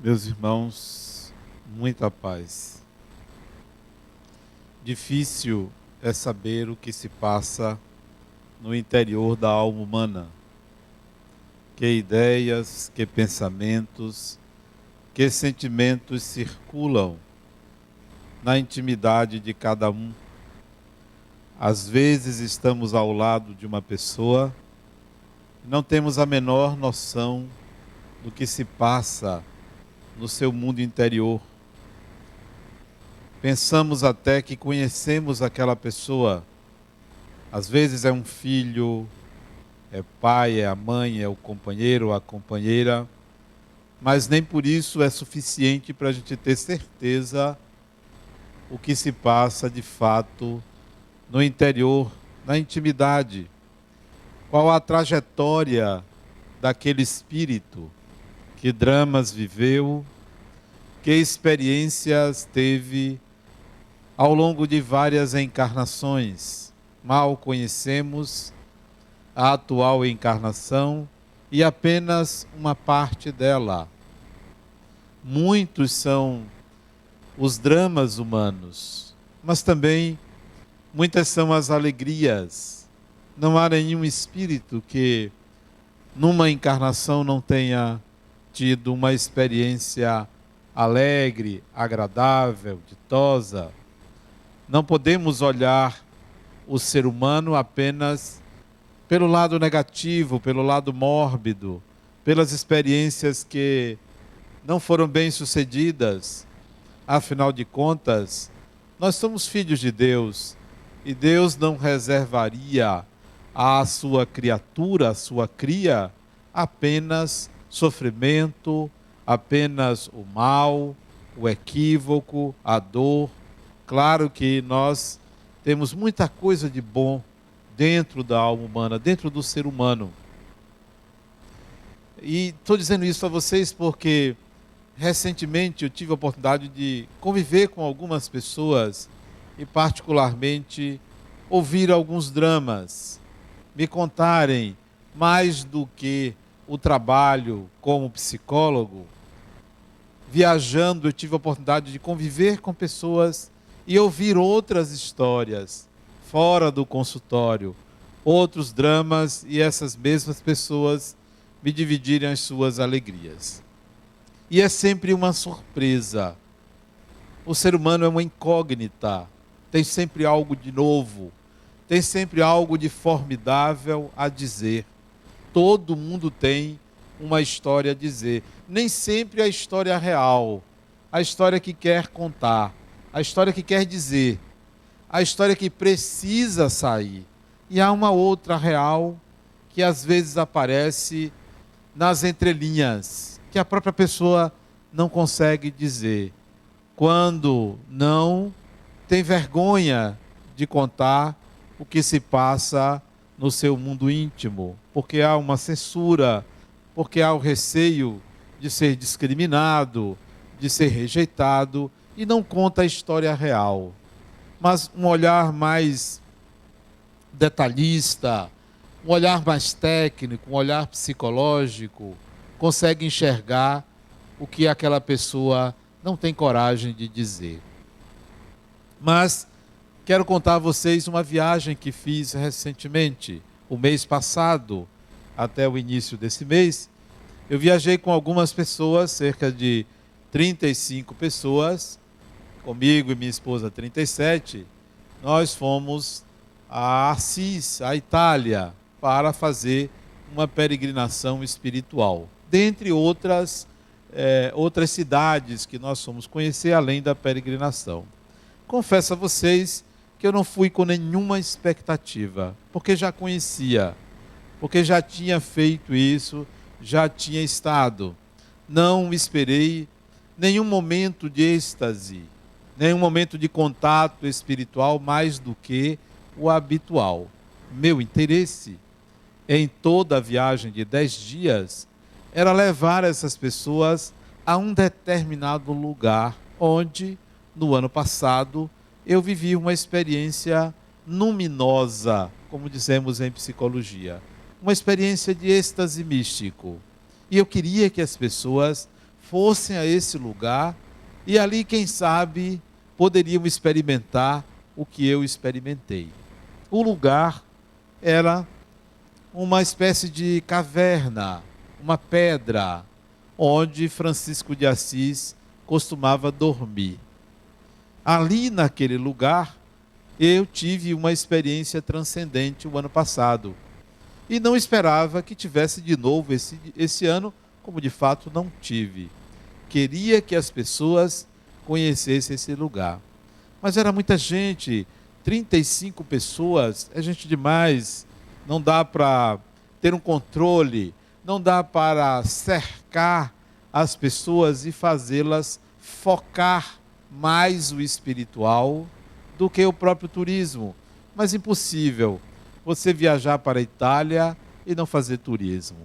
Meus irmãos, muita paz. Difícil é saber o que se passa no interior da alma humana. Que ideias, que pensamentos, que sentimentos circulam na intimidade de cada um. Às vezes estamos ao lado de uma pessoa e não temos a menor noção do que se passa no seu mundo interior. Pensamos até que conhecemos aquela pessoa. Às vezes é um filho, é pai, é a mãe, é o companheiro, a companheira, mas nem por isso é suficiente para a gente ter certeza o que se passa de fato no interior, na intimidade. Qual a trajetória daquele espírito, que dramas viveu, que experiências teve ao longo de várias encarnações. Mal conhecemos a atual encarnação e apenas uma parte dela. Muitos são os dramas humanos, mas também muitas são as alegrias. Não há nenhum espírito que numa encarnação não tenha tido uma experiência alegre, agradável, ditosa. Não podemos olhar o ser humano apenas pelo lado negativo, pelo lado mórbido, pelas experiências que não foram bem-sucedidas. Afinal de contas, nós somos filhos de Deus e Deus não reservaria à sua criatura, à sua cria, apenas sofrimento, apenas o mal, o equívoco, a dor. Claro que nós temos muita coisa de bom dentro da alma humana, dentro do ser humano. E estou dizendo isso a vocês porque recentemente eu tive a oportunidade de conviver com algumas pessoas e particularmente ouvir alguns dramas, me contarem mais do que o trabalho como psicólogo. Viajando, eu tive a oportunidade de conviver com pessoas e ouvir outras histórias fora do consultório, outros dramas, e essas mesmas pessoas me dividirem as suas alegrias. E é sempre uma surpresa. O ser humano é uma incógnita, tem sempre algo de novo, tem sempre algo de formidável a dizer. Todo mundo tem uma história a dizer. Nem sempre a história real, a história que quer contar, a história que quer dizer, a história que precisa sair. E há uma outra real que às vezes aparece nas entrelinhas, que a própria pessoa não consegue dizer. Quando não tem vergonha de contar o que se passa no seu mundo íntimo, porque há uma censura, porque há o receio de ser discriminado, de ser rejeitado, e não conta a história real. Mas um olhar mais detalhista, um olhar mais técnico, um olhar psicológico, consegue enxergar o que aquela pessoa não tem coragem de dizer. Mas quero contar a vocês uma viagem que fiz recentemente, o mês passado, até o início desse mês. Eu viajei com algumas pessoas, cerca de 35 pessoas, comigo e minha esposa 37. Nós fomos a Assis, a Itália, para fazer uma peregrinação espiritual. Dentre outras cidades que nós fomos conhecer, além da peregrinação. Confesso a vocês que eu não fui com nenhuma expectativa, porque já conhecia, porque já tinha feito isso, já tinha estado. Não esperei nenhum momento de êxtase, nenhum momento de contato espiritual mais do que o habitual. Meu interesse em toda a viagem de 10 dias era levar essas pessoas a um determinado lugar onde, no ano passado, eu vivi uma experiência luminosa, como dizemos em psicologia, uma experiência de êxtase místico. E eu queria que as pessoas fossem a esse lugar e ali, quem sabe, poderiam experimentar o que eu experimentei. O lugar era uma espécie de caverna, uma pedra, onde Francisco de Assis costumava dormir. Ali naquele lugar, eu tive uma experiência transcendente o ano passado. E não esperava que tivesse de novo esse ano, como de fato não tive. Queria que as pessoas conhecessem esse lugar. Mas era muita gente, 35 pessoas, é gente demais. Não dá para ter um controle, não dá para cercar as pessoas e fazê-las focar mais o espiritual do que o próprio turismo. Mas impossível você viajar para a Itália e não fazer turismo.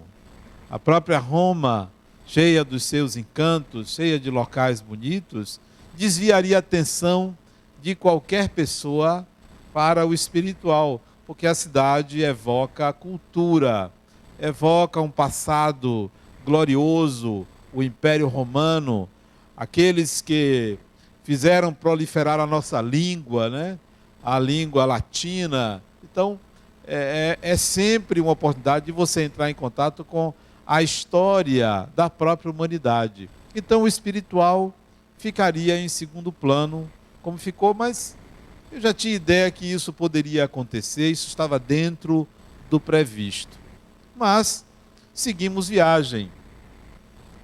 A própria Roma, cheia dos seus encantos, cheia de locais bonitos, desviaria a atenção de qualquer pessoa para o espiritual, porque a cidade evoca a cultura, evoca um passado glorioso, o Império Romano, aqueles que fizeram proliferar a nossa língua, né? A língua latina. Então, é sempre uma oportunidade de você entrar em contato com a história da própria humanidade. Então, o espiritual ficaria em segundo plano, como ficou, mas eu já tinha ideia que isso poderia acontecer, isso estava dentro do previsto. Mas seguimos viagem.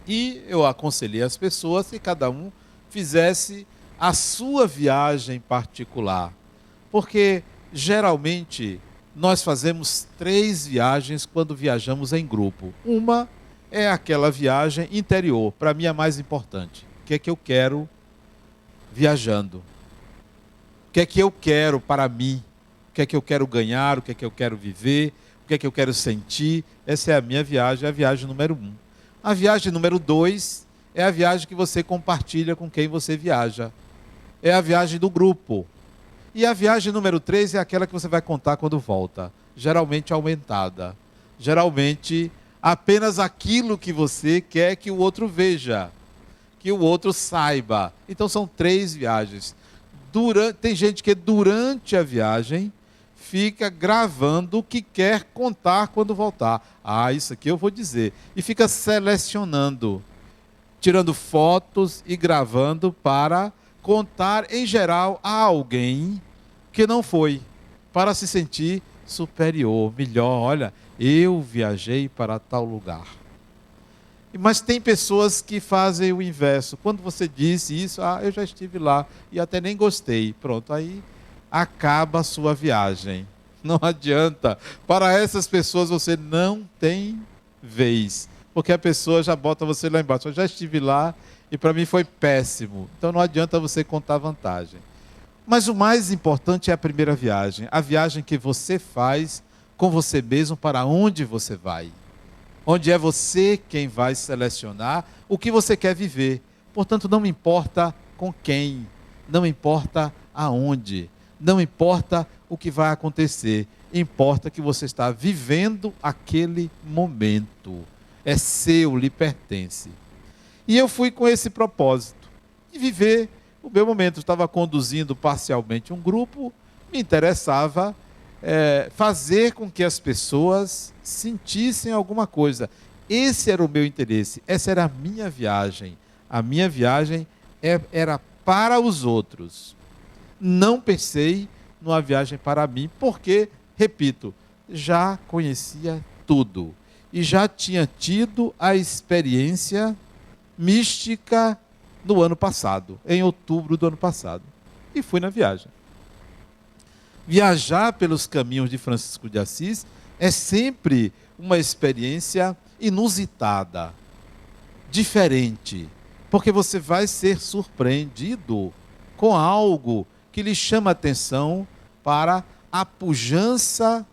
E eu aconselhei as pessoas que cada um fizesse a sua viagem particular. Porque, geralmente, nós fazemos 3 viagens quando viajamos em grupo. Uma é aquela viagem interior, para mim é a mais importante. O que é que eu quero viajando? O que é que eu quero para mim? O que é que eu quero ganhar? O que é que eu quero viver? O que é que eu quero sentir? Essa é a minha viagem, a viagem número 1. A viagem número 2 é a viagem que você compartilha com quem você viaja. É a viagem do grupo. E a viagem número 3 é aquela que você vai contar quando volta. Geralmente aumentada. Geralmente apenas aquilo que você quer que o outro veja, que o outro saiba. Então são 3 viagens. Tem gente que durante a viagem fica gravando o que quer contar quando voltar. Ah, isso aqui eu vou dizer. E fica selecionando, tirando fotos e gravando para contar em geral a alguém que não foi, para se sentir superior, melhor. Olha, eu viajei para tal lugar. Mas tem pessoas que fazem o inverso. Quando você disse isso, eu já estive lá e até nem gostei. Pronto, aí acaba a sua viagem. Não adianta. Para essas pessoas você não tem vez, porque a pessoa já bota você lá embaixo. Eu já estive lá e para mim foi péssimo. Então não adianta você contar vantagem. Mas o mais importante é a primeira viagem. A viagem que você faz com você mesmo para onde você vai. Onde é você quem vai selecionar o que você quer viver. Portanto, não importa com quem, não importa aonde, não importa o que vai acontecer. Importa que você está vivendo aquele momento. É seu, lhe pertence. E eu fui com esse propósito, de viver o meu momento. Eu estava conduzindo parcialmente um grupo, me interessava fazer com que as pessoas sentissem alguma coisa. Esse era o meu interesse, essa era a minha viagem. A minha viagem era para os outros. Não pensei numa viagem para mim, porque, repito, já conhecia tudo. E já tinha tido a experiência mística no ano passado, em outubro do ano passado. E fui na viagem. Viajar pelos caminhos de Francisco de Assis é sempre uma experiência inusitada, diferente, porque você vai ser surpreendido com algo que lhe chama a atenção para a pujança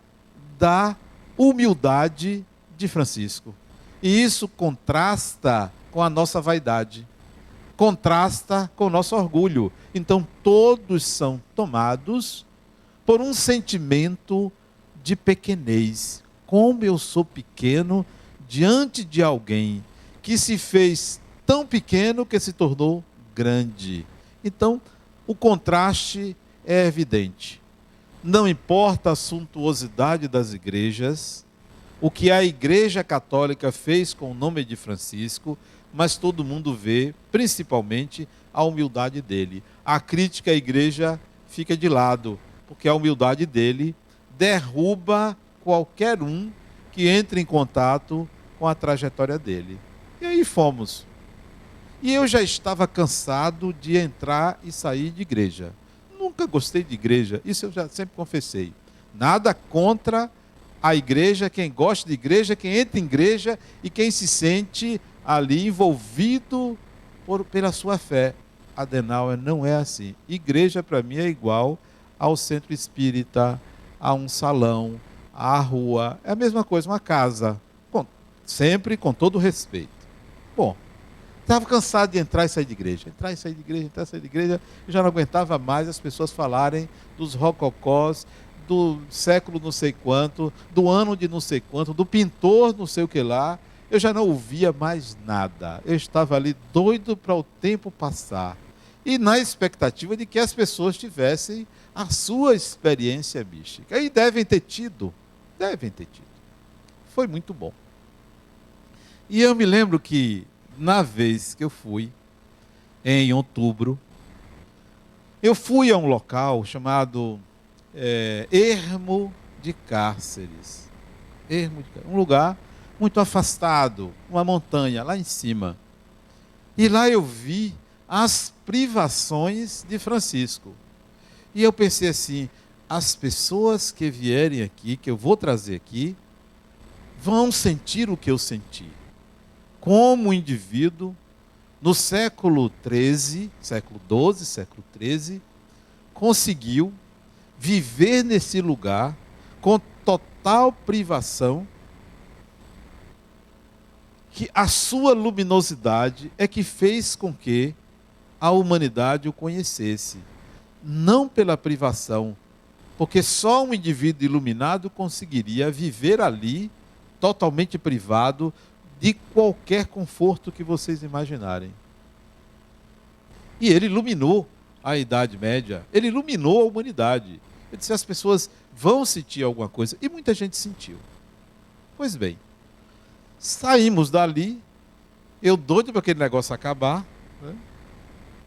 da humildade de Francisco. E isso contrasta com a nossa vaidade, contrasta com o nosso orgulho. Então todos são tomados por um sentimento de pequenez. Como eu sou pequeno diante de alguém que se fez tão pequeno que se tornou grande. Então, o contraste é evidente. Não importa a suntuosidade das igrejas, o que a Igreja Católica fez com o nome de Francisco, mas todo mundo vê, principalmente, a humildade dele. A crítica à igreja fica de lado, porque a humildade dele derruba qualquer um que entre em contato com a trajetória dele. E aí fomos. E eu já estava cansado de entrar e sair de igreja. Nunca gostei de igreja, isso eu já sempre confessei. Nada contra a igreja, quem gosta de igreja, quem entra em igreja e quem se sente ali envolvido pela sua fé. Adenauer não é assim. Igreja para mim é igual ao centro espírita, a um salão, à rua. É a mesma coisa, uma casa. Sempre com todo respeito. Bom, estava cansado de entrar e sair de igreja. Entrar e sair de igreja, entrar e sair de igreja. Eu já não aguentava mais as pessoas falarem dos rococós, do século não sei quanto, do ano de não sei quanto, do pintor não sei o que lá. Eu já não ouvia mais nada. Eu estava ali doido para o tempo passar. E na expectativa de que as pessoas tivessem a sua experiência mística. E devem ter tido. Devem ter tido. Foi muito bom. E eu me lembro que, na vez que eu fui, em outubro, eu fui a um local chamado Ermo de Cárceres. Um lugar muito afastado, uma montanha lá em cima. E lá eu vi as privações de Francisco. E eu pensei assim, as pessoas que vierem aqui, que eu vou trazer aqui, vão sentir o que eu senti. Como indivíduo, no século XIII, século XII, século XIII, conseguiu viver nesse lugar com total privação, que a sua luminosidade é que fez com que a humanidade o conhecesse. Não pela privação, porque só um indivíduo iluminado conseguiria viver ali, totalmente privado de qualquer conforto que vocês imaginarem. E ele iluminou a Idade Média, ele iluminou a humanidade. Ele disse, as pessoas vão sentir alguma coisa, e muita gente sentiu. Pois bem, saímos dali, eu doido para aquele negócio acabar, né?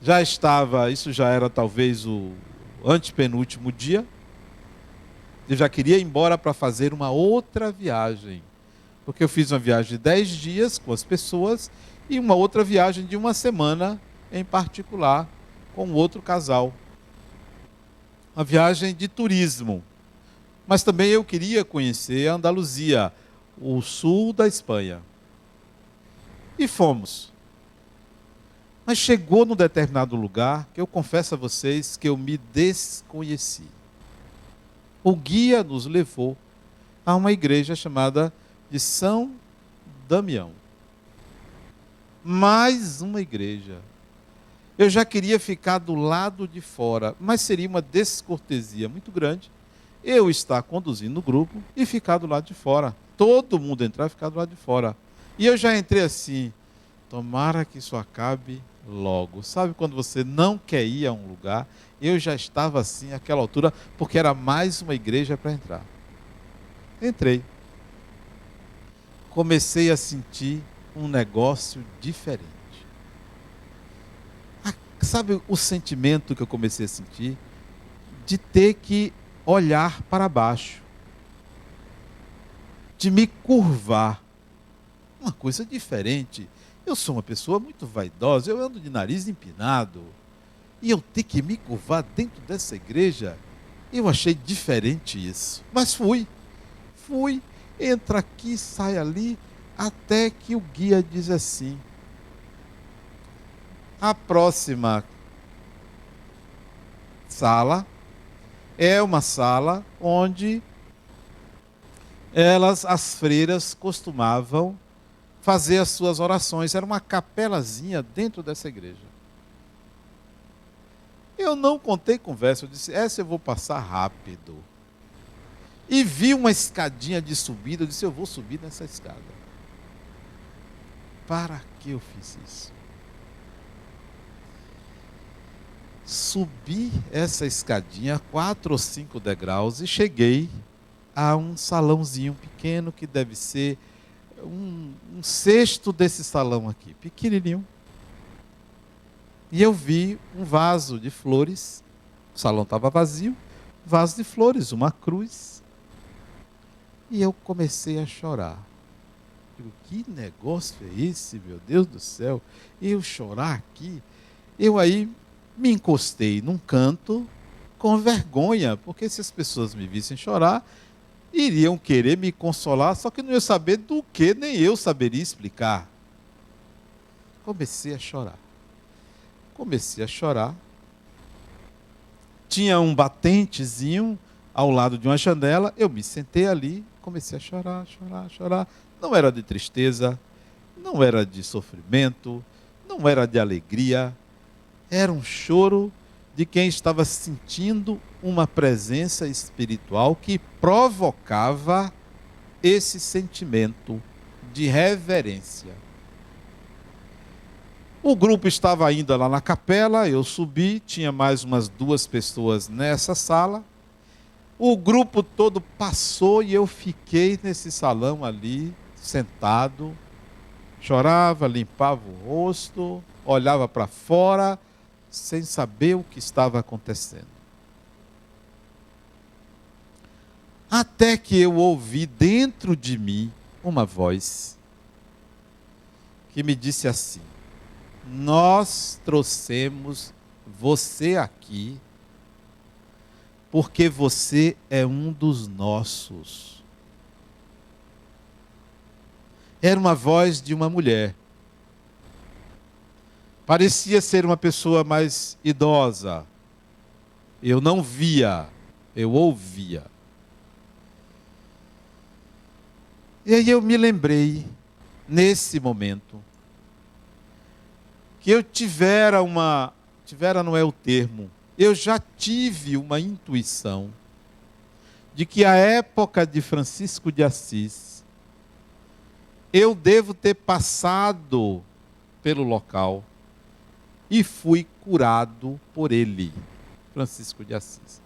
Já estava, isso já era talvez o antepenúltimo dia, eu já queria ir embora para fazer uma outra viagem, porque eu fiz uma viagem de 10 dias com as pessoas e uma outra viagem de uma semana em particular com outro casal. Uma viagem de turismo, mas também eu queria conhecer a Andaluzia, o sul da Espanha. E fomos. Mas chegou num determinado lugar que eu confesso a vocês que eu me desconheci. O guia nos levou a uma igreja chamada de São Damião. Mais uma igreja. Eu já queria ficar do lado de fora, mas seria uma descortesia muito grande eu estar conduzindo o grupo e ficar do lado de fora. Todo mundo entrar e ficar do lado de fora. E eu já entrei assim, tomara que isso acabe logo. Sabe quando você não quer ir a um lugar? Eu já estava assim, àquela altura, porque era mais uma igreja para entrar. Entrei. Comecei a sentir um negócio diferente. Sabe o sentimento que eu comecei a sentir? De ter que olhar para baixo. De me curvar. Uma coisa diferente. Eu sou uma pessoa muito vaidosa, eu ando de nariz empinado. E eu ter que me curvar dentro dessa igreja, eu achei diferente isso. Mas fui, entra aqui, sai ali, até que o guia diz assim, a próxima sala é uma sala onde as freiras costumavam fazer as suas orações. Era uma capelazinha dentro dessa igreja. Eu não contei conversa, eu disse, essa eu vou passar rápido. E vi uma escadinha de subida, eu disse, eu vou subir nessa escada. Para que eu fiz isso? Subi essa escadinha, 4 ou 5 degraus, e cheguei a um salãozinho pequeno, que deve ser um sexto desse salão aqui, pequenininho. E eu vi um vaso de flores, o salão estava vazio, vaso de flores, uma cruz. E eu comecei a chorar. Digo, que negócio é esse, meu Deus do céu? Eu chorar aqui? Eu aí me encostei num canto com vergonha, porque se as pessoas me vissem chorar, iriam querer me consolar, só que não ia saber do que, nem eu saberia explicar. Comecei a chorar. Tinha um batentezinho ao lado de uma janela, eu me sentei ali, comecei a chorar. Não era de tristeza, não era de sofrimento, não era de alegria, era um choro de quem estava sentindo uma presença espiritual que provocava esse sentimento de reverência. O grupo estava ainda lá na capela, eu subi, tinha mais umas 2 pessoas nessa sala. O grupo todo passou e eu fiquei nesse salão ali, sentado, chorava, limpava o rosto, olhava para fora, sem saber o que estava acontecendo. Até que eu ouvi dentro de mim uma voz que me disse assim: nós trouxemos você aqui porque você é um dos nossos. Era uma voz de uma mulher. Parecia ser uma pessoa mais idosa. Eu não via, eu ouvia. E aí eu me lembrei, nesse momento, que eu tivera não é o termo, eu já tive uma intuição de que a época de Francisco de Assis, eu devo ter passado pelo local e fui curado por ele, Francisco de Assis.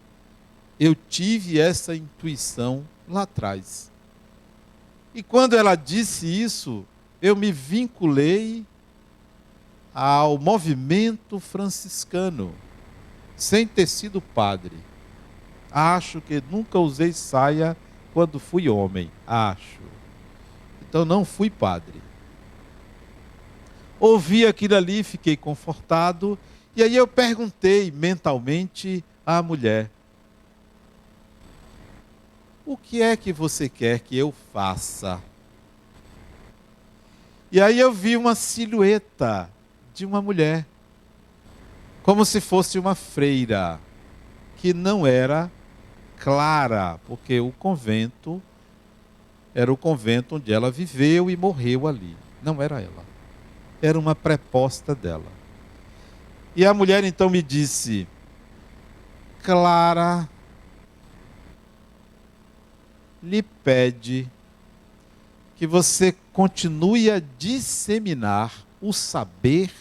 Eu tive essa intuição lá atrás. E quando ela disse isso, eu me vinculei ao movimento franciscano, sem ter sido padre. Acho que nunca usei saia quando fui homem, acho. Então não fui padre. Ouvi aquilo ali, fiquei confortado, e aí eu perguntei mentalmente à mulher: o que é que você quer que eu faça? E aí eu vi uma silhueta de uma mulher, como se fosse uma freira, que não era clara, porque o convento era o convento onde ela viveu e morreu ali. Não era ela. Era uma preposta dela. E a mulher então me disse: Clara lhe pede que você continue a disseminar o saber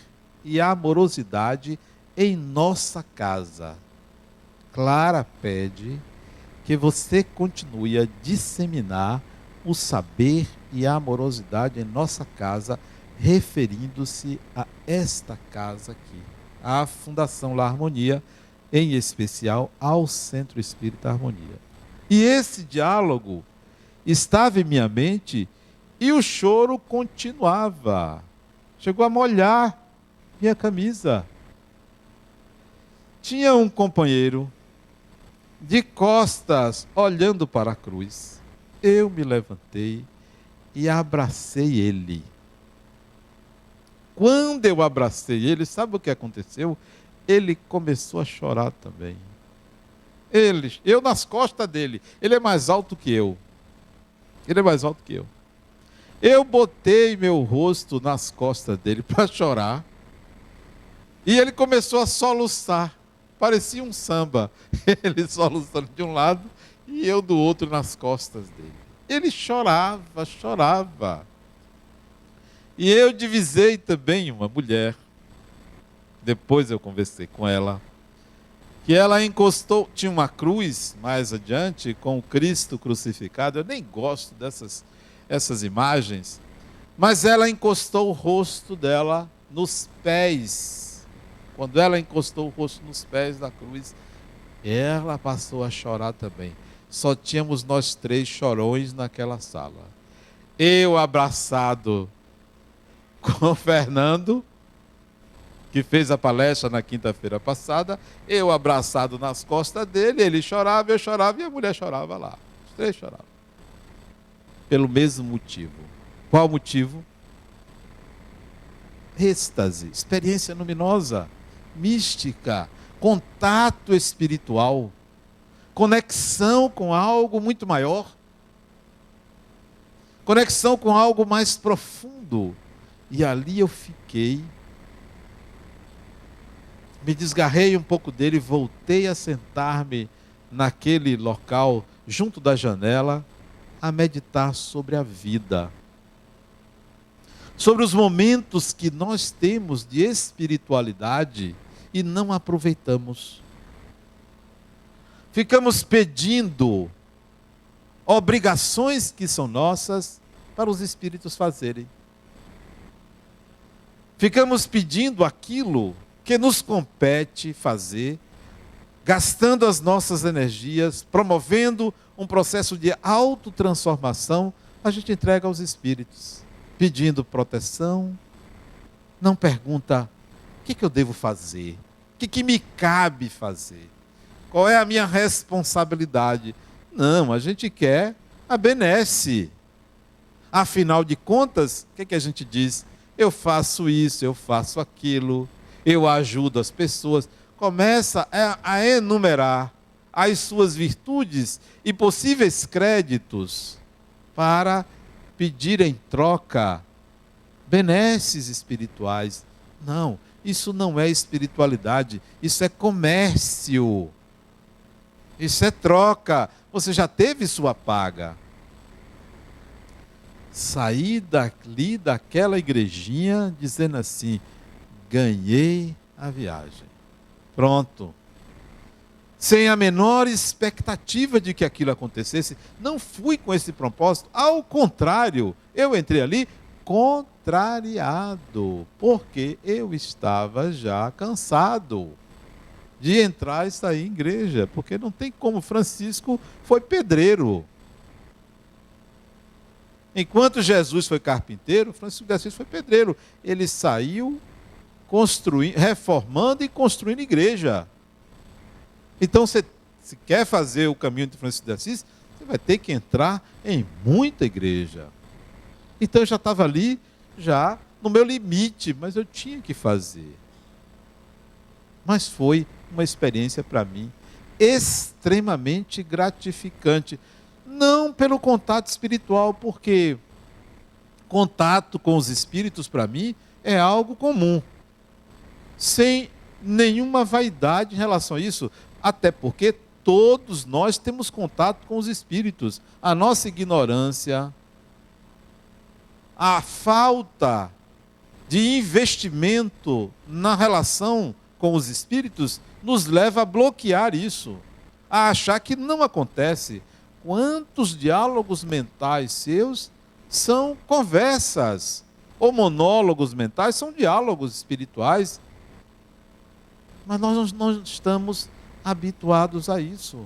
e a amorosidade em nossa casa. Clara pede que você continue a disseminar o saber e a amorosidade em nossa casa, referindo-se a esta casa aqui, à Fundação La Harmonia, em especial ao Centro Espírita Harmonia. E esse diálogo estava em minha mente e o choro continuava. Chegou a molhar minha camisa. Tinha um companheiro de costas olhando para a cruz. Eu me levantei e abracei ele. Quando eu abracei ele, sabe o que aconteceu? Ele começou a chorar também. Eu nas costas dele. Ele é mais alto que eu. Eu botei meu rosto nas costas dele para chorar. E ele começou a soluçar. Parecia um samba. Ele soluçando de um lado e eu do outro nas costas dele. Ele chorava. E eu divisei também uma mulher. Depois eu conversei com ela. que ela encostou, tinha uma cruz mais adiante com o Cristo crucificado. Eu nem gosto essas imagens, mas ela encostou o rosto dela nos pés. Quando ela encostou o rosto nos pés da cruz, ela passou a chorar também. Só tínhamos nós 3 chorões naquela sala. Eu abraçado com o Fernando, que fez a palestra na quinta-feira passada, eu abraçado nas costas dele, ele chorava, eu chorava e a mulher chorava lá. Os 3 choravam. Pelo mesmo motivo. Qual motivo? Êxtase, experiência luminosa, mística, contato espiritual, conexão com algo muito maior, conexão com algo mais profundo. E ali eu fiquei, me desgarrei um pouco dele, voltei a sentar-me naquele local, junto da janela, a meditar sobre a vida, sobre os momentos que nós temos de espiritualidade e não aproveitamos. Ficamos pedindo obrigações que são nossas para os espíritos fazerem. Ficamos pedindo aquilo que nos compete fazer, gastando as nossas energias, promovendo um processo de autotransformação, a gente entrega aos espíritos, pedindo proteção, não pergunta o que eu devo fazer, o que me cabe fazer, qual é a minha responsabilidade. Não, a gente quer a benesse. Afinal de contas, o que a gente diz? Eu faço isso, eu faço aquilo, eu ajudo as pessoas. Começa a enumerar as suas virtudes e possíveis créditos para pedir em troca benesses espirituais. Não, isso não é espiritualidade, isso é comércio. Isso é troca. Você já teve sua paga. Saí dali daquela igrejinha dizendo assim: ganhei a viagem. Pronto. Sem a menor expectativa de que aquilo acontecesse. Não fui com esse propósito. Ao contrário, eu entrei ali contrariado, porque eu estava já cansado de entrar e sair em igreja, porque não tem como. Francisco foi pedreiro. Enquanto Jesus foi carpinteiro, Francisco de Assis foi pedreiro. Ele saiu construindo, reformando e construindo igreja. Então, se quer fazer o caminho de Francisco de Assis, você vai ter que entrar em muita igreja. Então, eu já estava ali, já no meu limite, mas eu tinha que fazer. Mas foi uma experiência para mim extremamente gratificante. Não pelo contato espiritual, porque contato com os espíritos para mim é algo comum, sem nenhuma vaidade em relação a isso, até porque todos nós temos contato com os espíritos. A nossa ignorância, a falta de investimento na relação com os espíritos nos leva a bloquear isso, a achar que não acontece. Quantos diálogos mentais seus são conversas, ou monólogos mentais são diálogos espirituais, mas nós não estamos habituados a isso.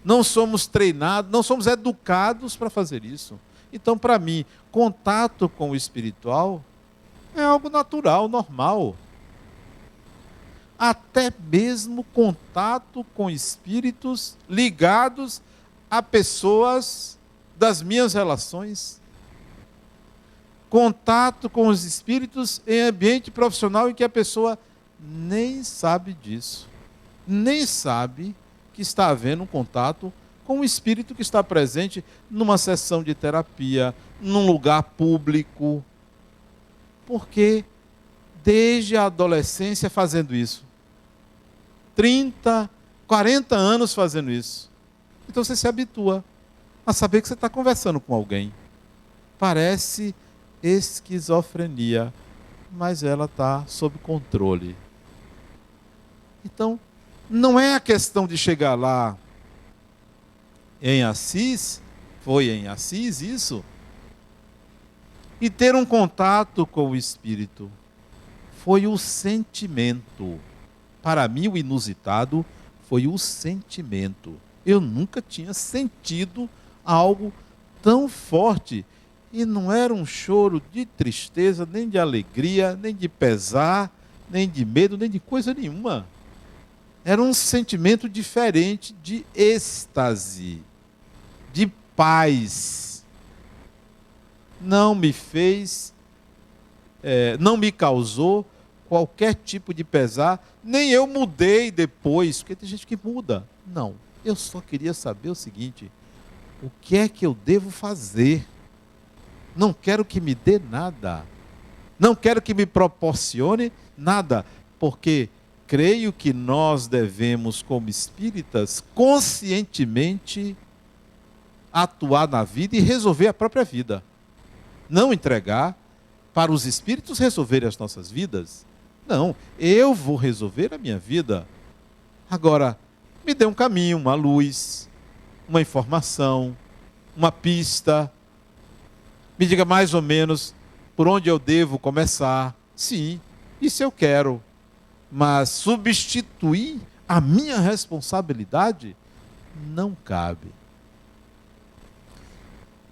Não somos treinados, não somos educados para fazer isso. Então, para mim, contato com o espiritual é algo natural, normal. Até mesmo contato com espíritos ligados a pessoas das minhas relações. Contato com os espíritos em ambiente profissional em que a pessoa nem sabe disso. Nem sabe que está havendo um contato com o espírito que está presente numa sessão de terapia, num lugar público. Porque desde a adolescência fazendo isso. 30, 40 anos fazendo isso. Então você se habitua a saber que você está conversando com alguém. Parece esquizofrenia, mas ela está sob controle. Então, Não é a questão de chegar lá em Assis, foi em Assis isso, e ter um contato com o Espírito. Foi o sentimento. Para mim, o inusitado foi o sentimento. Eu nunca tinha sentido algo tão forte. E não era um choro de tristeza, nem de alegria, nem de pesar, nem de medo, nem de coisa nenhuma. Era um sentimento diferente de êxtase, de paz. Não me fez, não me causou qualquer tipo de pesar, nem eu mudei depois, porque tem gente que muda. Não, eu só queria saber o seguinte: o que é que eu devo fazer? Não quero que me dê nada, não quero que me proporcione nada, porque creio que nós devemos, como espíritas, conscientemente atuar na vida e resolver a própria vida. Não entregar para os espíritos resolverem as nossas vidas. Não, eu vou resolver a minha vida. Agora, me dê um caminho, uma luz, uma informação, uma pista. Me diga mais ou menos por onde eu devo começar. Sim, isso eu quero. Mas substituir a minha responsabilidade não cabe.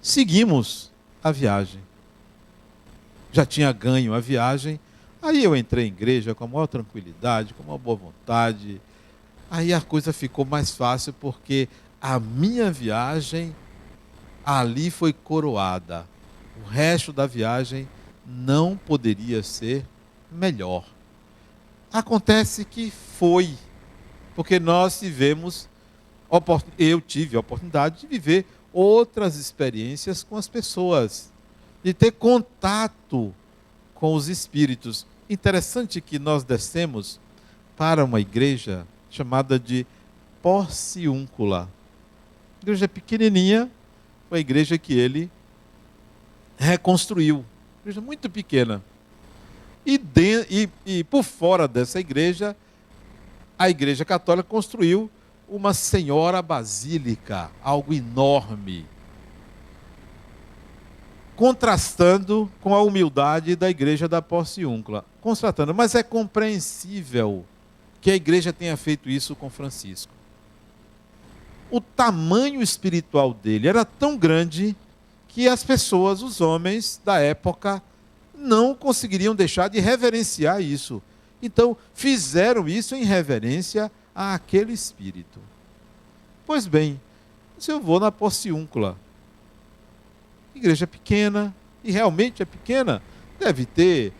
Seguimos a viagem. Já tinha ganho a viagem. Aí eu entrei em igreja com a maior tranquilidade, com a maior boa vontade. Aí a coisa ficou mais fácil porque a minha viagem ali foi coroada. O resto da viagem não poderia ser melhor. Acontece que foi, porque nós tivemos, eu tive a oportunidade de viver outras experiências com as pessoas, de ter contato com os espíritos. Interessante que nós descemos para uma igreja chamada de Porciúncula. Igreja pequenininha, uma igreja que ele reconstruiu. Igreja muito pequena. E por fora dessa igreja, a Igreja Católica construiu uma senhora basílica, algo enorme, contrastando com a humildade da igreja da Porciúncula. Contrastando, mas é compreensível que a igreja tenha feito isso com Francisco. O tamanho espiritual dele era tão grande que as pessoas, os homens da época, não conseguiriam deixar de reverenciar isso. Então, fizeram isso em reverência àquele espírito. Pois bem, se eu vou na Porciúncula, igreja pequena, e realmente é pequena, deve ter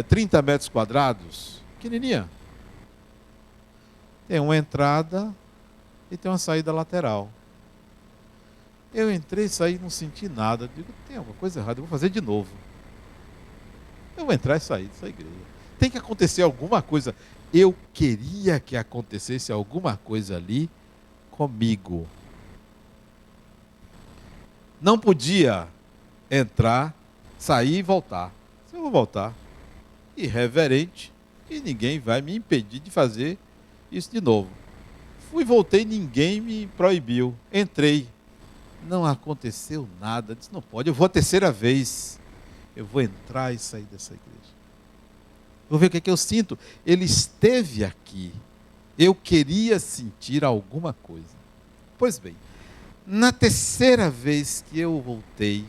30 metros quadrados, pequenininha. Tem uma entrada e tem uma saída lateral. Eu entrei e saí, não senti nada. Digo, tem alguma coisa errada, eu vou fazer de novo. Eu vou entrar e sair dessa igreja. Tem que acontecer alguma coisa. Eu queria que acontecesse alguma coisa ali comigo. Não podia entrar, sair e voltar. Eu vou voltar. Irreverente. E ninguém vai me impedir de fazer isso de novo. Fui, voltei, ninguém me proibiu. Entrei. Não aconteceu nada. Disse, não pode, eu vou a terceira vez. Eu vou entrar e sair dessa igreja. Vou ver o que é que eu sinto. Ele esteve aqui. Eu queria sentir alguma coisa. Pois bem, na terceira vez que eu voltei,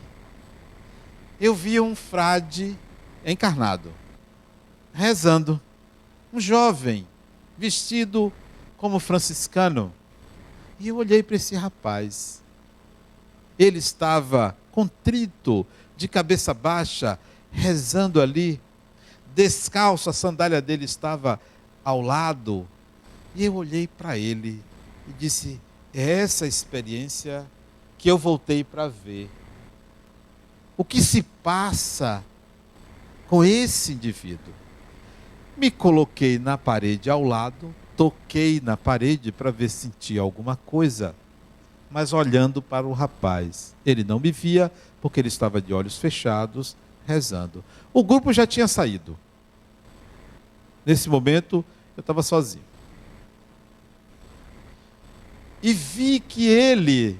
eu vi um frade encarnado, rezando. Um jovem, vestido como franciscano. E eu olhei para esse rapaz. Ele estava contrito, de cabeça baixa, rezando ali, descalço, a sandália dele estava ao lado. E eu olhei para ele e disse, é essa a experiência que eu voltei para ver. O que se passa com esse indivíduo? Me coloquei na parede ao lado, toquei na parede para ver se sentia alguma coisa, mas olhando para o rapaz. Ele não me via, porque ele estava de olhos fechados, rezando. O grupo já tinha saído. Nesse momento, eu estava sozinho. e vi que ele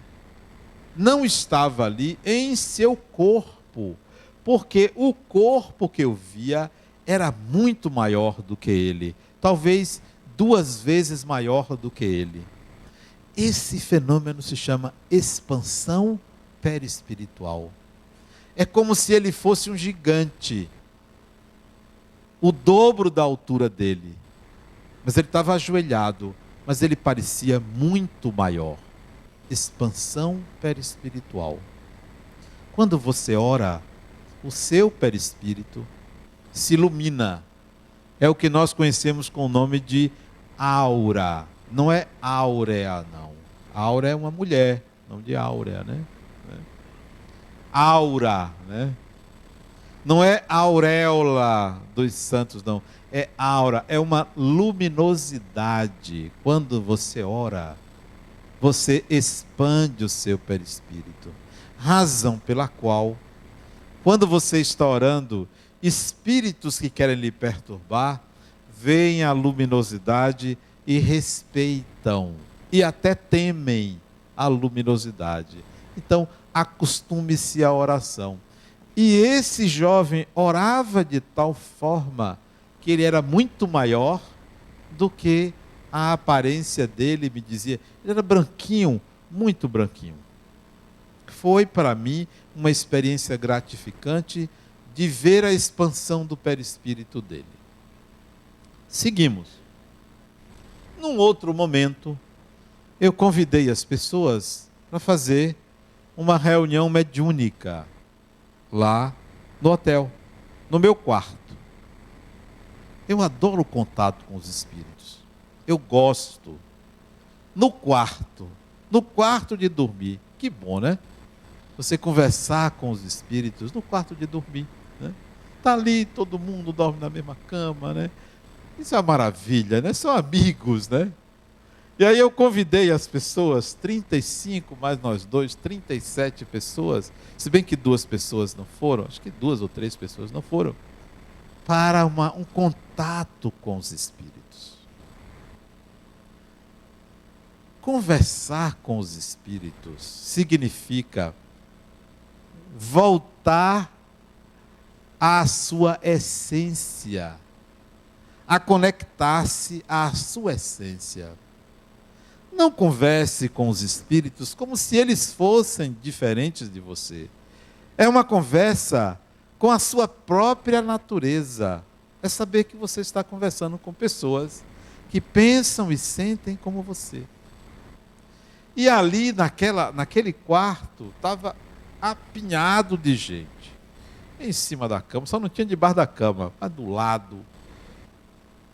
não estava ali em seu corpo, porque o corpo que eu via era muito maior do que ele, talvez 2 vezes maior do que ele. Esse fenômeno se chama expansão perispiritual. É como se ele fosse um gigante, o dobro da altura dele. Mas ele estava ajoelhado, mas ele parecia muito maior. Expansão perispiritual. Quando você ora, o seu perispírito se ilumina. É o que nós conhecemos com o nome de aura. Não é áurea, não. Áurea é uma mulher, nome de áurea, né? Aura, né? Não é auréola dos santos, não. É aura, é uma luminosidade. Quando você ora, você expande o seu perispírito. Razão pela qual, quando você está orando, espíritos que querem lhe perturbar, veem a luminosidade e respeitam, e até temem a luminosidade. Então, acostume-se à oração. E esse jovem orava de tal forma que ele era muito maior do que a aparência dele me dizia. Ele era branquinho, muito branquinho. Foi para mim uma experiência gratificante de ver a expansão do perispírito dele. Seguimos. Num outro momento, eu convidei as pessoas para fazer uma reunião mediúnica lá no hotel, no meu quarto. Eu adoro o contato com os espíritos. Eu gosto. No quarto de dormir. Que bom, né? Você conversar com os espíritos no quarto de dormir, né? Tá ali, todo mundo dorme na mesma cama, né? Isso é uma maravilha, né? São amigos, né? E aí eu convidei as pessoas, 35 mais nós dois, 37 pessoas, se bem que 2 pessoas não foram, acho que 2 ou 3 pessoas não foram, para um contato com os espíritos. Conversar com os espíritos significa voltar à sua essência, a conectar-se à sua essência. Não converse com os espíritos como se eles fossem diferentes de você. É uma conversa com a sua própria natureza. É saber que você está conversando com pessoas que pensam e sentem como você. E ali, naquele quarto, estava apinhado de gente. Em cima da cama, só não tinha debaixo da cama, mas do lado.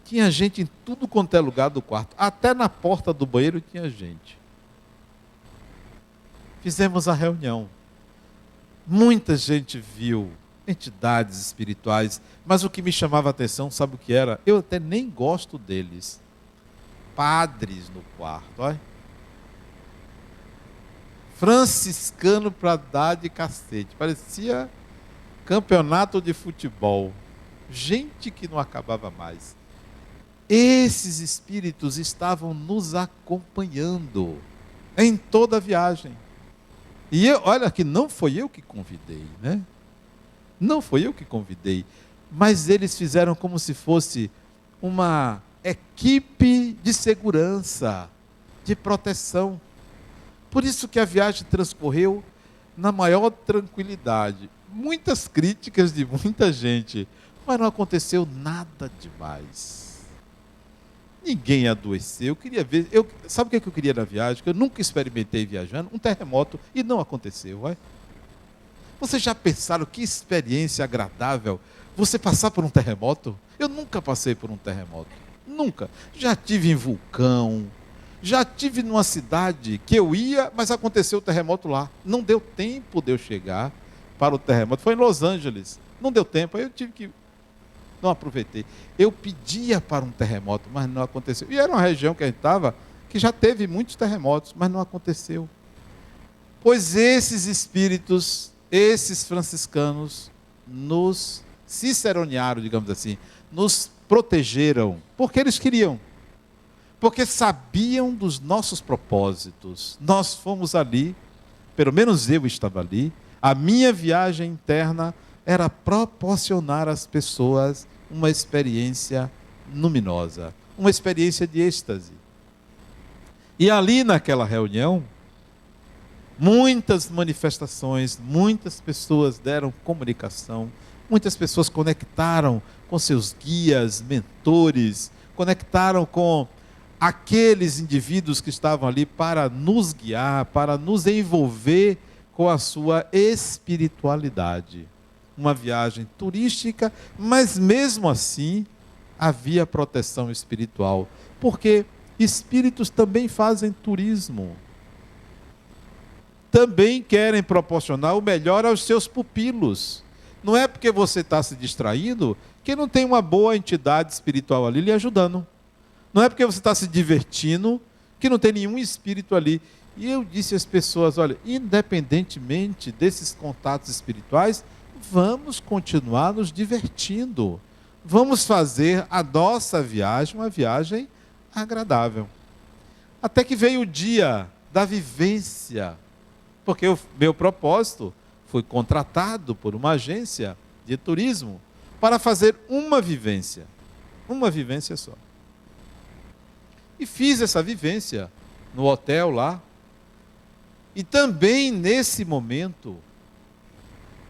Tinha gente em tudo quanto é lugar do quarto. Até na porta do banheiro tinha gente. Fizemos a reunião. Muita gente viu entidades espirituais, mas o que me chamava a atenção, sabe o que era? Eu até nem gosto deles. Padres no quarto, olha. Franciscano para dar de cacete. Parecia campeonato de futebol. Gente que não acabava mais. Esses espíritos estavam nos acompanhando em toda a viagem. E olha que não foi eu que convidei, né? Não foi eu que convidei, mas eles fizeram como se fosse uma equipe de segurança, de proteção. Por isso que a viagem transcorreu na maior tranquilidade. Muitas críticas de muita gente, mas não aconteceu nada demais. Ninguém adoeceu. Eu queria ver. Sabe o que eu queria na viagem? Que eu nunca experimentei viajando? Um terremoto. E não aconteceu. Vai? Vocês já pensaram que experiência agradável você passar por um terremoto? Eu nunca passei por um terremoto. Nunca. Já tive em vulcão. Já tive numa cidade que eu ia, mas aconteceu o terremoto lá. Não deu tempo de eu chegar para o terremoto. Foi em Los Angeles. Não deu tempo. Aí eu tive que... Não aproveitei. Eu pedia para um terremoto, mas não aconteceu. E era uma região que a gente estava, que já teve muitos terremotos, mas não aconteceu. Pois esses espíritos, esses franciscanos, nos ciceronearam, digamos assim, nos protegeram, porque eles queriam. porque sabiam dos nossos propósitos. Nós fomos ali, pelo menos eu estava ali, a minha viagem interna era proporcionar às pessoas uma experiência luminosa, uma experiência de êxtase. E ali naquela reunião, muitas manifestações, muitas pessoas deram comunicação, muitas pessoas conectaram com seus guias, mentores, conectaram com aqueles indivíduos que estavam ali para nos guiar, para nos envolver com a sua espiritualidade. Uma viagem turística, mas mesmo assim havia proteção espiritual, porque espíritos também fazem turismo. Também querem proporcionar o melhor aos seus pupilos. Não é porque você está se distraindo que não tem uma boa entidade espiritual ali lhe ajudando. Não é porque você está se divertindo que não tem nenhum espírito ali. E eu disse às pessoas, olha, independentemente desses contatos espirituais, vamos continuar nos divertindo. Vamos fazer a nossa viagem uma viagem agradável. Até que veio o dia da vivência, porque o meu propósito foi contratado por uma agência de turismo para fazer uma vivência só. E fiz essa vivência no hotel lá. E também nesse momento,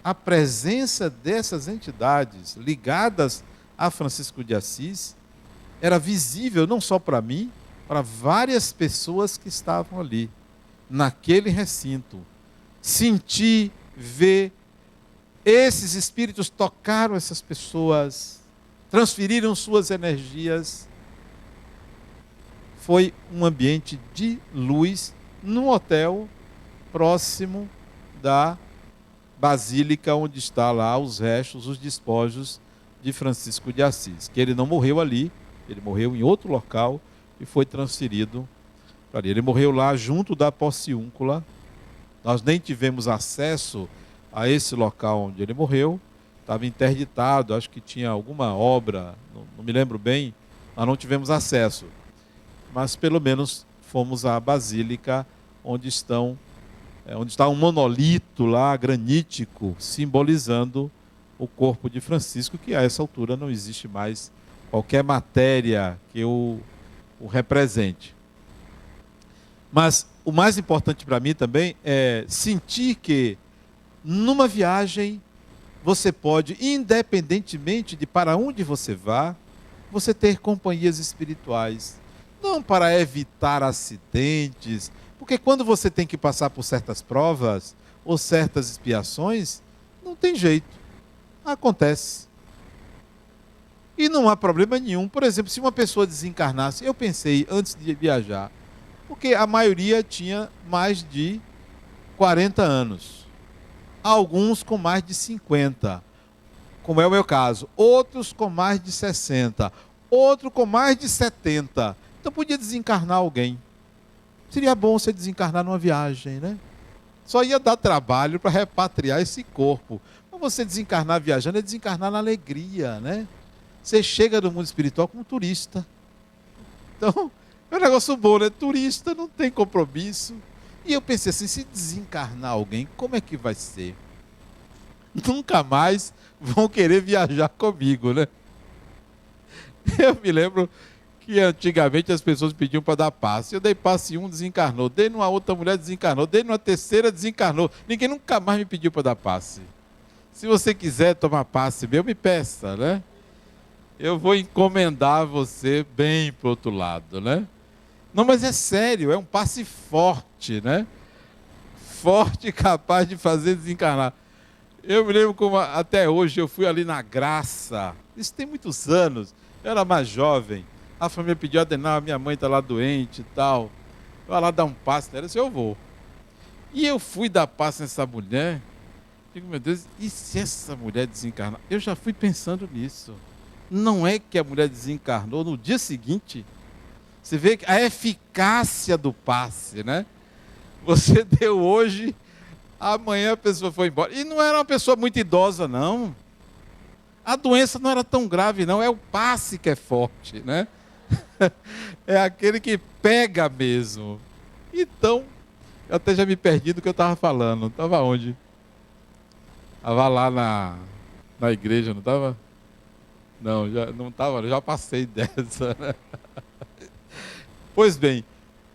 a presença dessas entidades ligadas a Francisco de Assis era visível não só para mim, para várias pessoas que estavam ali, naquele recinto. Senti, ver, esses espíritos tocaram essas pessoas, transferiram suas energias. Foi um ambiente de luz num hotel próximo da basílica onde está lá os restos, os despojos de Francisco de Assis, que ele não morreu ali, ele morreu em outro local e foi transferido para ali. Ele morreu lá junto da porciúncula. Nós nem tivemos acesso a esse local onde ele morreu, estava interditado, acho que tinha alguma obra, não me lembro bem, nós não tivemos acesso. Mas pelo menos fomos à basílica onde está um monolito lá, granítico, simbolizando o corpo de Francisco, que a essa altura não existe mais qualquer matéria que o represente. Mas o mais importante para mim também é sentir que numa viagem você pode, independentemente de para onde você vá, você ter companhias espirituais. Não para evitar acidentes, porque quando você tem que passar por certas provas ou certas expiações, não tem jeito, acontece. E não há problema nenhum. Por exemplo, se uma pessoa desencarnasse, eu pensei antes de viajar, porque a maioria tinha mais de 40 anos, alguns com mais de 50, como é o meu caso, outros com mais de 60, outro com mais de 70. Então podia desencarnar alguém. Seria bom você desencarnar numa viagem, né? Só ia dar trabalho para repatriar esse corpo. Mas você desencarnar viajando é desencarnar na alegria, né? Você chega no mundo espiritual como turista. Então, é um negócio bom, né? Turista não tem compromisso. E eu pensei assim, se desencarnar alguém, como é que vai ser? Nunca mais vão querer viajar comigo, né? Eu me lembro que antigamente as pessoas pediam para dar passe. Eu dei passe em um, desencarnou. Dei numa outra mulher, desencarnou. Dei numa terceira, desencarnou. Ninguém nunca mais me pediu para dar passe. Se você quiser tomar passe meu, me peça, né? Eu vou encomendar você bem para o outro lado, né? Não, mas é sério, é um passe forte, né? Forte e capaz de fazer desencarnar. Eu me lembro como até hoje eu fui ali na Graça. Isso tem muitos anos. Eu era mais jovem. A família pediu Adenal, minha mãe está lá doente e tal. Vai lá dar um passe nela, eu disse, eu vou. E eu fui dar passe nessa mulher. Digo, meu Deus, e se essa mulher desencarnar? Eu já fui pensando nisso. Não é que a mulher desencarnou no dia seguinte? Você vê a eficácia do passe, né? Você deu hoje, amanhã a pessoa foi embora. E não era uma pessoa muito idosa, não. A doença não era tão grave, não. É o passe que é forte, né? É aquele que pega mesmo. Então, eu até já me perdi do que eu estava falando. Estava onde? Estava lá na igreja, não estava? Não, já não estava, já passei dessa. Né? Pois bem,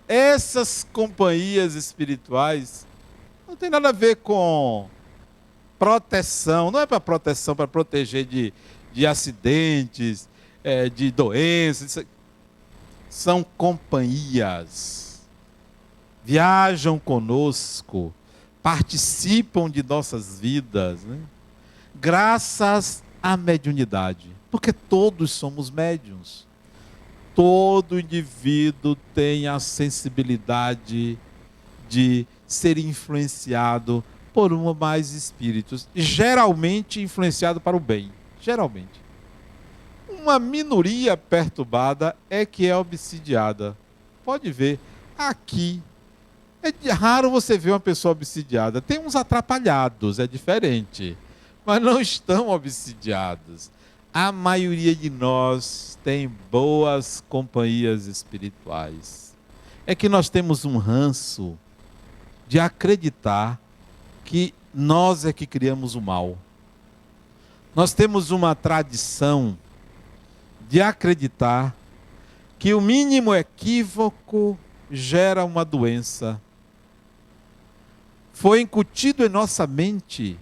essas companhias espirituais não tem nada a ver com proteção, não é para proteção, para proteger de acidentes, de doenças. São companhias, viajam conosco, participam de nossas vidas, né? Graças à mediunidade, porque todos somos médiuns. Todo indivíduo tem a sensibilidade de ser influenciado por um ou mais espíritos, geralmente influenciado para o bem, geralmente. Uma minoria perturbada é que é obsidiada. Pode ver, aqui é raro você ver uma pessoa obsidiada. Tem uns atrapalhados, é diferente, mas não estão obsidiados. A maioria de nós tem boas companhias espirituais. É que nós temos um ranço de acreditar que nós é que criamos o mal. Nós temos uma tradição de acreditar que o mínimo equívoco gera uma doença. Foi incutido em nossa mente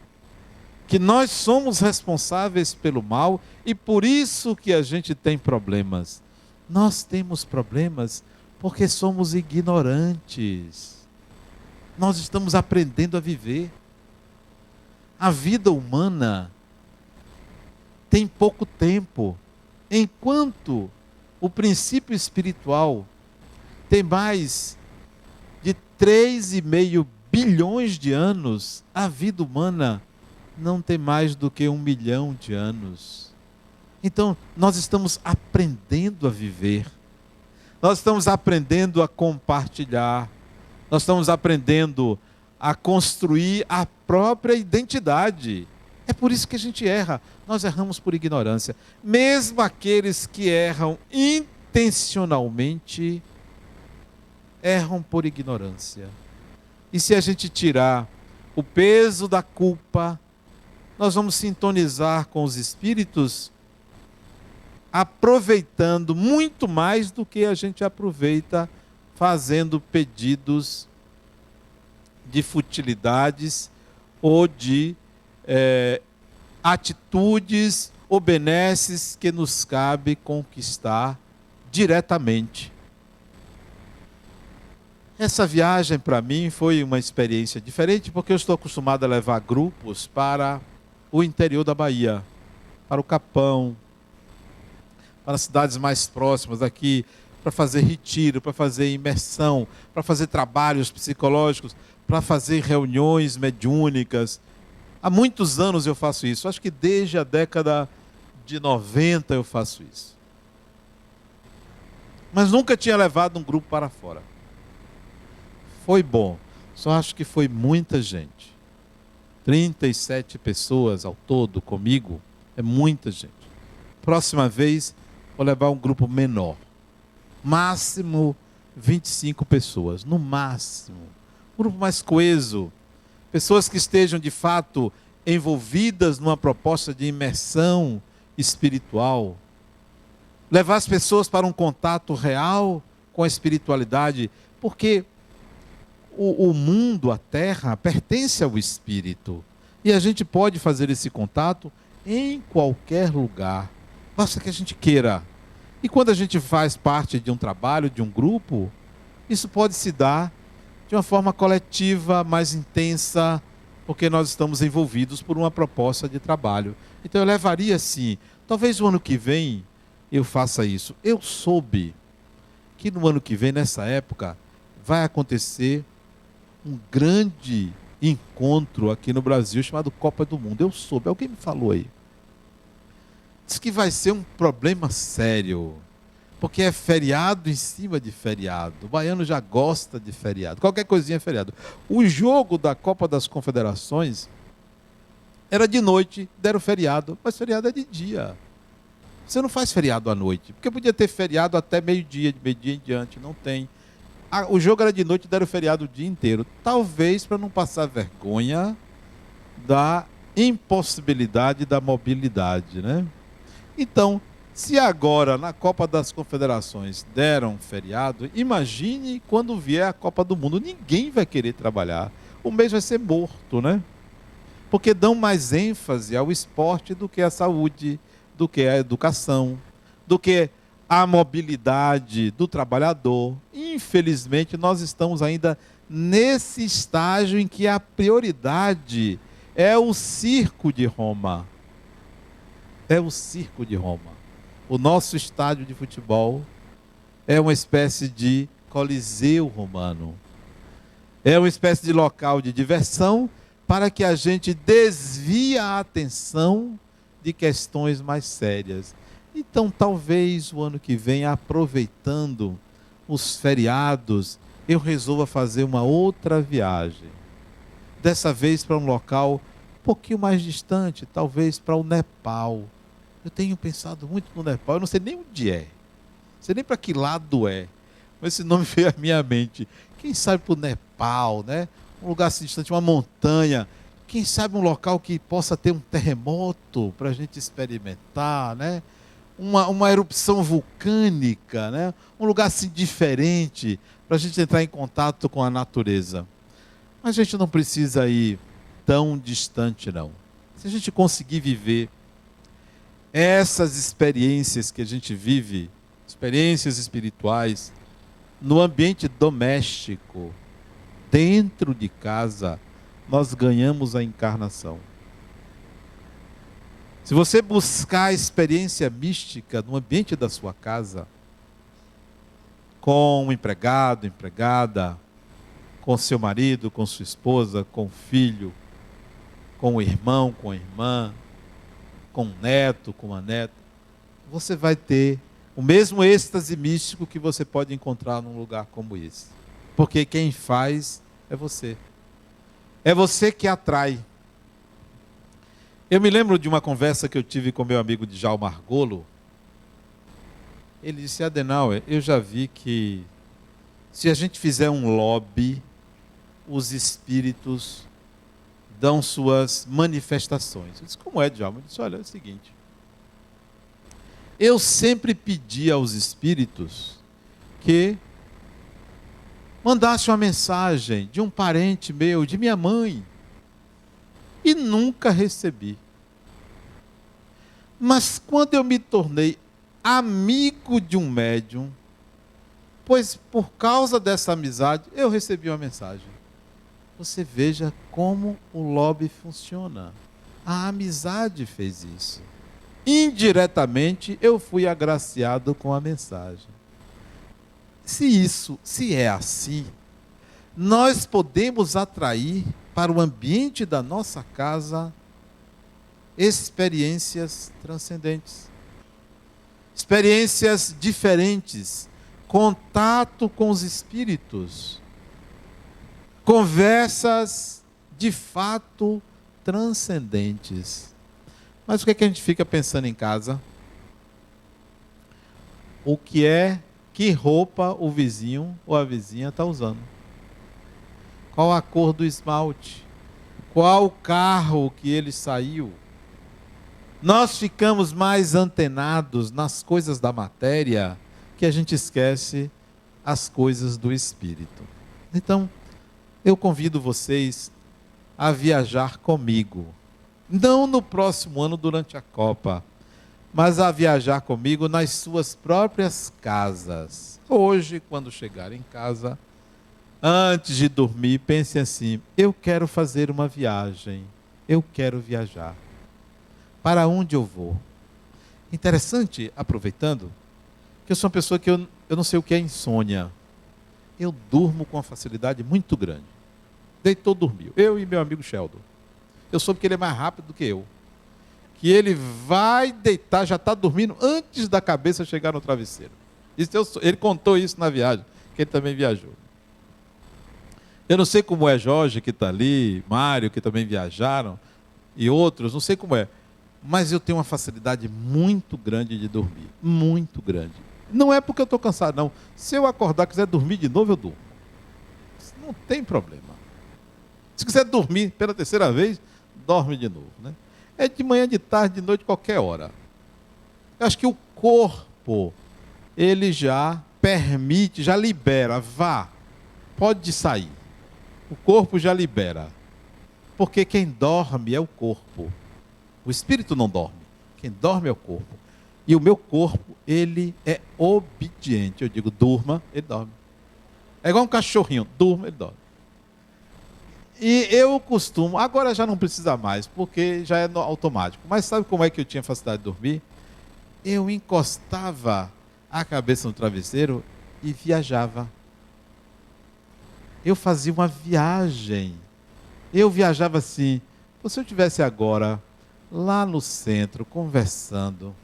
que nós somos responsáveis pelo mal e por isso que a gente tem problemas. Nós temos problemas porque somos ignorantes. Nós estamos aprendendo a viver. A vida humana tem pouco tempo, enquanto o princípio espiritual tem mais de 3,5 bilhões de anos. A vida humana não tem mais do que 1 milhão de anos. Então, nós estamos aprendendo a viver. Nós estamos aprendendo a compartilhar. Nós estamos aprendendo a construir a própria identidade. É por isso que a gente erra. Nós erramos por ignorância. Mesmo aqueles que erram intencionalmente, erram por ignorância. E se a gente tirar o peso da culpa, nós vamos sintonizar com os espíritos, aproveitando muito mais do que a gente aproveita fazendo pedidos de futilidades ou de atitudes ou benesses que nos cabe conquistar diretamente. Essa viagem para mim foi uma experiência diferente, porque eu estou acostumado a levar grupos para o interior da Bahia, para o Capão, para as cidades mais próximas daqui, para fazer retiro, para fazer imersão, para fazer trabalhos psicológicos, para fazer reuniões mediúnicas. Há muitos anos eu faço isso, acho que desde a década de 90 eu faço isso. Mas nunca tinha levado um grupo para fora. Foi bom, só acho que foi muita gente. 37 pessoas ao todo comigo, é muita gente. Próxima vez, vou levar um grupo menor. Máximo 25 pessoas, no máximo. Um grupo mais coeso. Pessoas que estejam, de fato, envolvidas numa proposta de imersão espiritual. Levar as pessoas para um contato real com a espiritualidade, porque o mundo, a terra, pertence ao espírito. E a gente pode fazer esse contato em qualquer lugar. Basta que a gente queira. E quando a gente faz parte de um trabalho, de um grupo, isso pode se dar de uma forma coletiva, mais intensa, porque nós estamos envolvidos por uma proposta de trabalho. Então eu levaria sim. Talvez o ano que vem eu faça isso. Eu soube que no ano que vem, nessa época, vai acontecer um grande encontro aqui no Brasil chamado Copa do Mundo. Eu soube, alguém me falou aí. Diz que vai ser um problema sério, porque é feriado em cima de feriado. O baiano já gosta de feriado, qualquer coisinha é feriado. O jogo da Copa das Confederações era de noite, deram feriado, mas feriado é de dia. Você não faz feriado à noite, porque podia ter feriado até meio-dia, de meio-dia em diante, não tem. O jogo era de noite, deram feriado o dia inteiro. Talvez para não passar vergonha da impossibilidade da mobilidade, né? Então, se agora na Copa das Confederações deram feriado, imagine quando vier a Copa do Mundo, ninguém vai querer trabalhar. O mês vai ser morto, né? Porque dão mais ênfase ao esporte do que à saúde, do que à educação, do que à mobilidade do trabalhador. Infelizmente, nós estamos ainda nesse estágio em que a prioridade é o circo de Roma. É o circo de Roma. O nosso estádio de futebol é uma espécie de coliseu romano. É uma espécie de local de diversão para que a gente desvie a atenção de questões mais sérias. Então, talvez o ano que vem, aproveitando os feriados, eu resolva fazer uma outra viagem. Dessa vez para um local um pouquinho mais distante, talvez para o Nepal. Eu tenho pensado muito no Nepal, eu não sei nem onde é. Não sei nem para que lado é. Mas esse nome veio à minha mente. Quem sabe para o Nepal, né? Um lugar assim distante, uma montanha. Quem sabe um local que possa ter um terremoto para a gente experimentar, né? Uma erupção vulcânica, né? Um lugar assim diferente para a gente entrar em contato com a natureza. Mas a gente não precisa ir tão distante, não. Se a gente conseguir viver essas experiências que a gente vive, experiências espirituais, no ambiente doméstico, dentro de casa, nós ganhamos a encarnação. Se você buscar a experiência mística no ambiente da sua casa, com o empregado, empregada, com seu marido, com sua esposa, com o filho, com o irmão, com a irmã, com o neto, com a neta, você vai ter o mesmo êxtase místico que você pode encontrar num lugar como esse. Porque quem faz é você. É você que atrai. Eu me lembro de uma conversa que eu tive com meu amigo Djalma Argolo. Ele disse: Adenauer, eu já vi que se a gente fizer um lobby, os espíritos dão suas manifestações. Eu disse: como é, Djalma? Ele disse: olha, é o seguinte. Eu sempre pedi aos espíritos que mandasse uma mensagem de um parente meu, de minha mãe, e nunca recebi. Mas quando eu me tornei amigo de um médium, pois por causa dessa amizade, eu recebi uma mensagem. Você veja como o lobby funciona. A amizade fez isso. Indiretamente, eu fui agraciado com a mensagem. Se é assim, nós podemos atrair para o ambiente da nossa casa experiências transcendentes, experiências diferentes, contato com os espíritos, conversas de fato transcendentes. Mas o que é que a gente fica pensando em casa? O que é, que roupa o vizinho ou a vizinha está usando? Qual a cor do esmalte? Qual o carro que ele saiu? Nós ficamos mais antenados nas coisas da matéria que a gente esquece as coisas do espírito. Então, eu convido vocês a viajar comigo. Não no próximo ano durante a Copa, mas a viajar comigo nas suas próprias casas. Hoje, quando chegar em casa, antes de dormir, pense assim: eu quero fazer uma viagem, eu quero viajar. Para onde eu vou? Interessante, aproveitando, que eu sou uma pessoa que eu não sei o que é insônia. Eu durmo com uma facilidade muito grande. Deitou, dormiu. Eu e meu amigo Sheldon. Eu soube que ele é mais rápido do que eu. Que ele vai deitar, já está dormindo antes da cabeça chegar no travesseiro. Ele contou isso na viagem, que ele também viajou. Eu não sei como é Jorge, que está ali, Mário, que também viajaram, e outros, não sei como é. mas eu tenho uma facilidade muito grande de dormir. Muito grande. Não é porque eu estou cansado, não. Se eu acordar e quiser dormir de novo, eu durmo. Não tem problema. Se quiser dormir pela terceira vez, dorme de novo, né? É de manhã, de tarde, de noite, qualquer hora. Eu acho que o corpo, ele já permite, já libera, vá, pode sair. O corpo já libera. Porque quem dorme é o corpo. O espírito não dorme. Quem dorme é o corpo. E o meu corpo, ele é obediente. Eu digo, durma, ele dorme. É igual um cachorrinho, durma, ele dorme. E eu costumo, agora já não precisa mais, porque já é automático. Mas sabe como é que eu tinha facilidade de dormir? Eu encostava a cabeça no travesseiro e viajava. Eu fazia uma viagem. Eu viajava assim. Se eu estivesse agora lá no centro, conversando,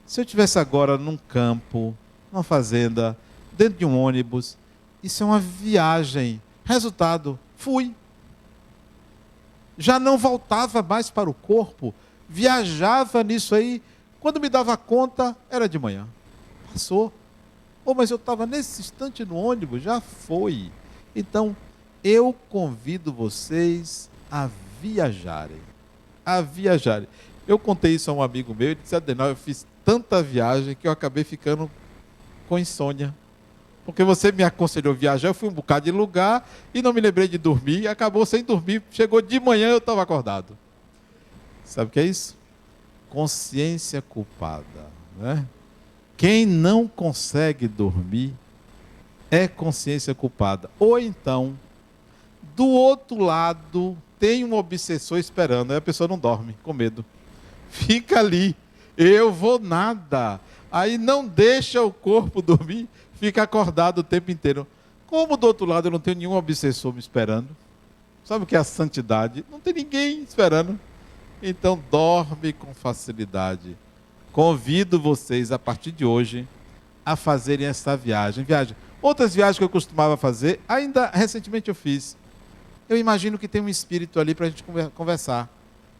se eu estivesse agora num campo, numa fazenda, dentro de um ônibus, isso é uma viagem. Resultado, fui. Já não voltava mais para o corpo, viajava nisso aí. Quando me dava conta, era de manhã. Passou. Oh, mas eu estava nesse instante no ônibus, já foi. Então, eu convido vocês a viajarem. A viajarem. Eu contei isso a um amigo meu, ele disse, Adenal, eu fiz tanta viagem que eu acabei ficando com insônia. Porque você me aconselhou viajar, eu fui um bocado de lugar e não me lembrei de dormir, e acabou sem dormir, chegou de manhã eu estava acordado. Sabe o que é isso? Consciência culpada, né? Quem não consegue dormir é consciência culpada. Ou então, do outro lado, tem um obsessor esperando, aí a pessoa não dorme, com medo. Fica ali, eu vou nada. Aí não deixa o corpo dormir, fica acordado o tempo inteiro. Como do outro lado eu não tenho nenhum obsessor me esperando, sabe o que é a santidade? Não tem ninguém esperando. Então dorme com facilidade. Convido vocês a partir de hoje a fazerem essa viagem. Outras viagens que eu costumava fazer, ainda recentemente eu fiz. Eu imagino que tem um espírito ali para a gente conversar.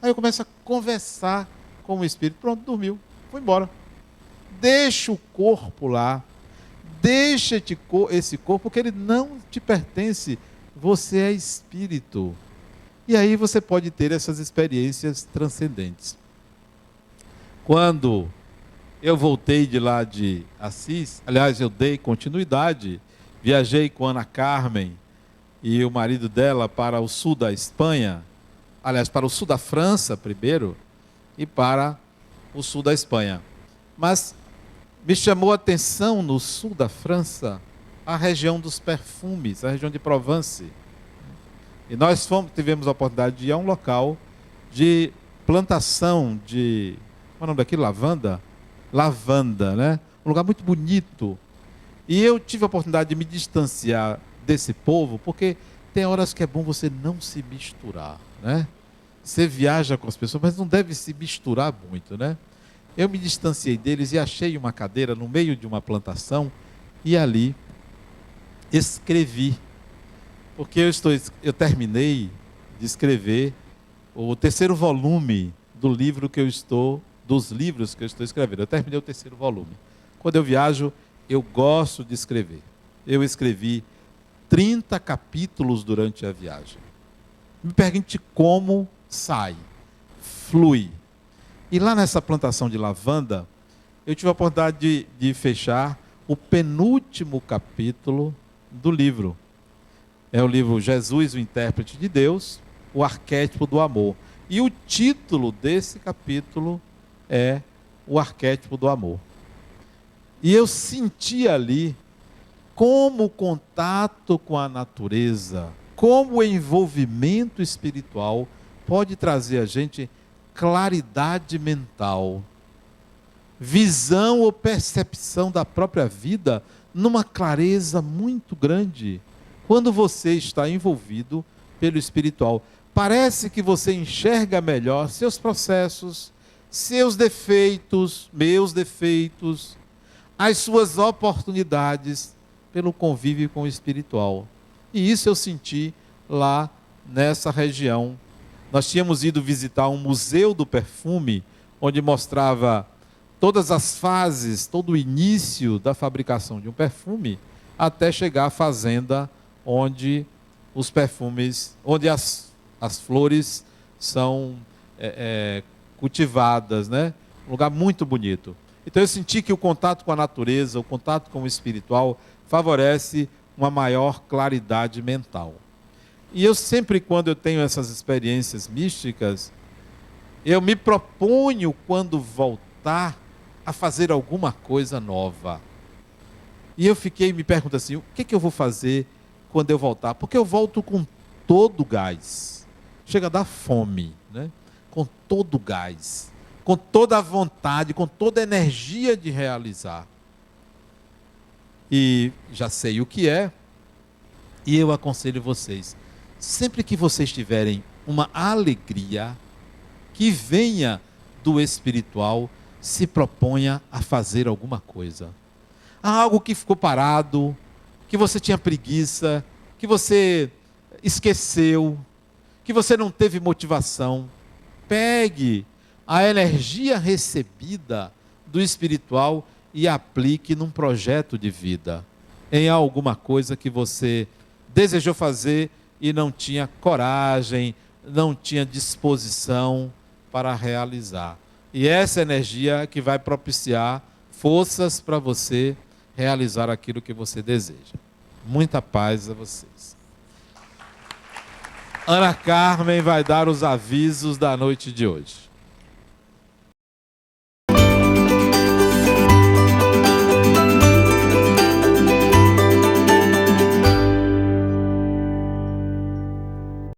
Aí eu começo a conversar com o espírito. Pronto, dormiu, foi embora. Deixa o corpo lá. Deixa esse corpo, porque ele não te pertence. Você é espírito. E aí você pode ter essas experiências transcendentes. Quando eu voltei de lá de Assis, aliás, eu dei continuidade, viajei com Ana Carmen e o marido dela para o sul da Espanha, aliás, para o sul da França primeiro, e para o sul da Espanha. Mas me chamou a atenção no sul da França, a região dos perfumes, a região de Provence. E nós tivemos a oportunidade de ir a um local de plantação de, qual é o nome daquilo? Lavanda? Lavanda, né? Um lugar muito bonito. E eu tive a oportunidade de me distanciar desse povo, porque tem horas que é bom você não se misturar, né? Você viaja com as pessoas, mas não deve se misturar muito, né? Eu me distanciei deles e achei uma cadeira no meio de uma plantação e ali escrevi. Porque eu terminei de escrever o terceiro volume dos livros que eu estou escrevendo. Eu terminei o terceiro volume. Quando eu viajo, eu gosto de escrever. Eu escrevi 30 capítulos durante a viagem. Me pergunte como sai, flui. E lá nessa plantação de lavanda, eu tive a oportunidade de fechar o penúltimo capítulo do livro. É o livro Jesus, o Intérprete de Deus, o Arquétipo do Amor. E o título desse capítulo é o Arquétipo do Amor. E eu senti ali como o contato com a natureza, como o envolvimento espiritual pode trazer a gente claridade mental, visão ou percepção da própria vida numa clareza muito grande. Quando você está envolvido pelo espiritual, parece que você enxerga melhor seus processos, seus defeitos, meus defeitos, as suas oportunidades pelo convívio com o espiritual. E isso eu senti lá nessa região Nós tínhamos ido visitar um museu do perfume, onde mostrava todas as fases, todo o início da fabricação de um perfume, até chegar à fazenda onde os perfumes, onde as flores são cultivadas, né? Um lugar muito bonito. Então eu senti que o contato com a natureza, o contato com o espiritual, favorece uma maior claridade mental. E eu sempre, quando eu tenho essas experiências místicas, eu me proponho, quando voltar, a fazer alguma coisa nova. E eu fiquei me perguntando assim, o que eu vou fazer quando eu voltar? Porque eu volto com todo o gás. Chega a dar fome, né? Com todo o gás, com toda a vontade, com toda a energia de realizar. E já sei o que é, e eu aconselho vocês, sempre que vocês tiverem uma alegria que venha do espiritual, se proponha a fazer alguma coisa. Há algo que ficou parado, que você tinha preguiça, que você esqueceu, que você não teve motivação. Pegue a energia recebida do espiritual e aplique num projeto de vida, em alguma coisa que você desejou fazer e não tinha coragem, não tinha disposição para realizar. E essa energia que vai propiciar forças para você realizar aquilo que você deseja. Muita paz a vocês. Ana Carmen vai dar os avisos da noite de hoje.